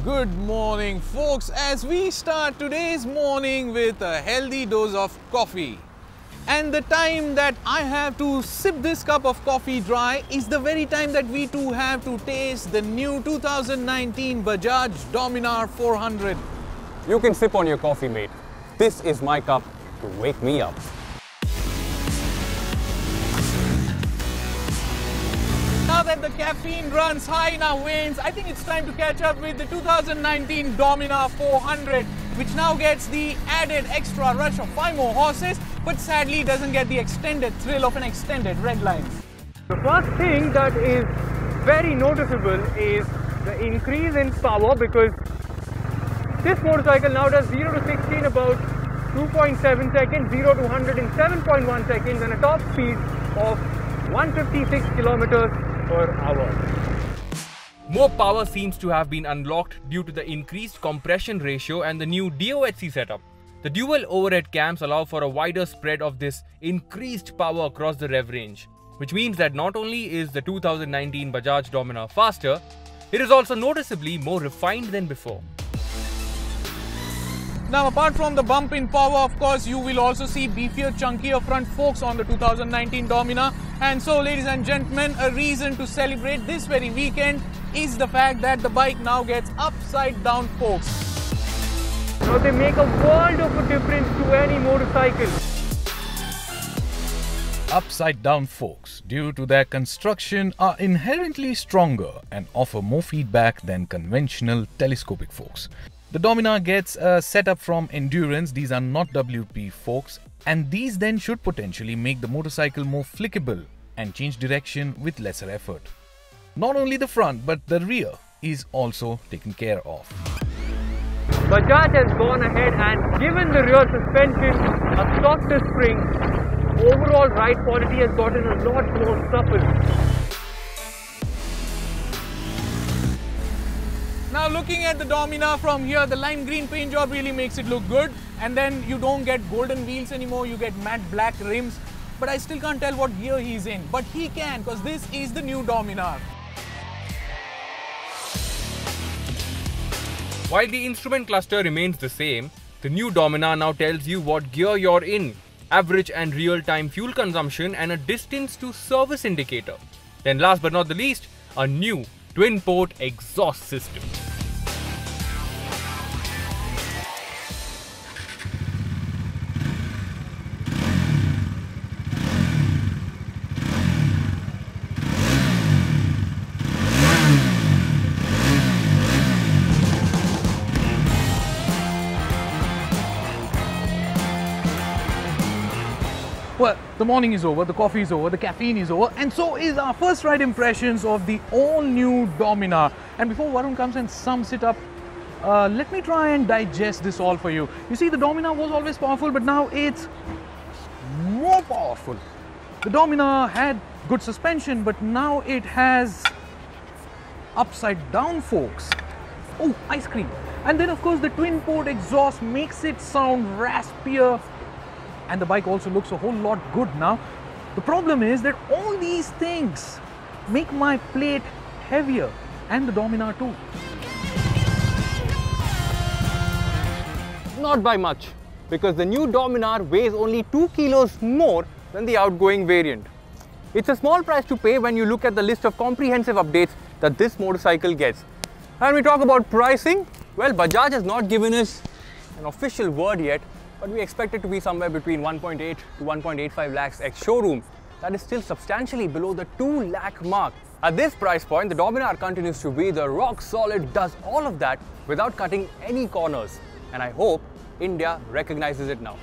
Good morning, folks, as we start today's morning with a healthy dose of coffee. And the time that I have to sip this cup of coffee dry is the very time that we too have to taste the new 2019 Bajaj Dominar 400. You can sip on your coffee, mate. This is my cup to wake me up. Now that the caffeine runs high in our veins, I think it's time to catch up with the 2019 Dominar 400, which now gets the added extra rush of 5 more horses, but sadly doesn't get the extended thrill of an extended red line. The first thing that is very noticeable is the increase in power, because this motorcycle now does 0 to 60 in about 2.7 seconds, 0 to 100 in 7.1 seconds, and a top speed of 156 kilometers per hour. More power seems to have been unlocked due to the increased compression ratio and the new DOHC setup. The dual overhead cams allow for a wider spread of this increased power across the rev range, which means that not only is the 2019 Bajaj Dominar faster, it is also noticeably more refined than before. Now, apart from the bump in power, of course, you will also see beefier, chunkier front forks on the 2019 Dominar. And so, ladies and gentlemen, a reason to celebrate this very weekend is the fact that the bike now gets upside down forks. Now they make a world of a difference to any motorcycle. Upside down forks, due to their construction, are inherently stronger and offer more feedback than conventional telescopic forks. The Dominar gets a setup from Endurance. These are not WP forks, and these then should potentially make the motorcycle more flickable and change direction with lesser effort. Not only the front, but the rear is also taken care of. Bajaj has gone ahead and given the rear suspension a softer spring. Overall ride quality has gotten a lot more supple. Now, looking at the Dominar from here, the lime green paint job really makes it look good. And then you don't get golden wheels anymore, you get matte black rims. But I still can't tell what gear he's in. But he can, because this is the new Dominar. While the instrument cluster remains the same, the new Dominar now tells you what gear you're in, average and real-time fuel consumption, and a distance to service indicator. Then last but not the least, a new twin-port exhaust system. Well, the morning is over, the coffee is over, the caffeine is over, and so is our first ride impressions of the all-new Dominar. And before Varun comes and sums it up, let me try and digest this all for you. You see, the Dominar was always powerful, but now it's more powerful. The Dominar had good suspension, but now it has upside-down forks. Oh, ice cream. And then, of course, the twin-port exhaust makes it sound raspier. And the bike also looks a whole lot good now. The problem is that all these things make my plate heavier, and the Dominar too. Not by much, because the new Dominar weighs only 2 kilos more than the outgoing variant. It's a small price to pay when you look at the list of comprehensive updates that this motorcycle gets. And we talk about pricing, well, Bajaj has not given us an official word yet, but we expect it to be somewhere between 1.8 to 1.85 lakhs ex-showroom. That is still substantially below the 2 lakh mark. At this price point, the Dominar continues to be the rock-solid, does all of that without cutting any corners. And I hope India recognizes it now.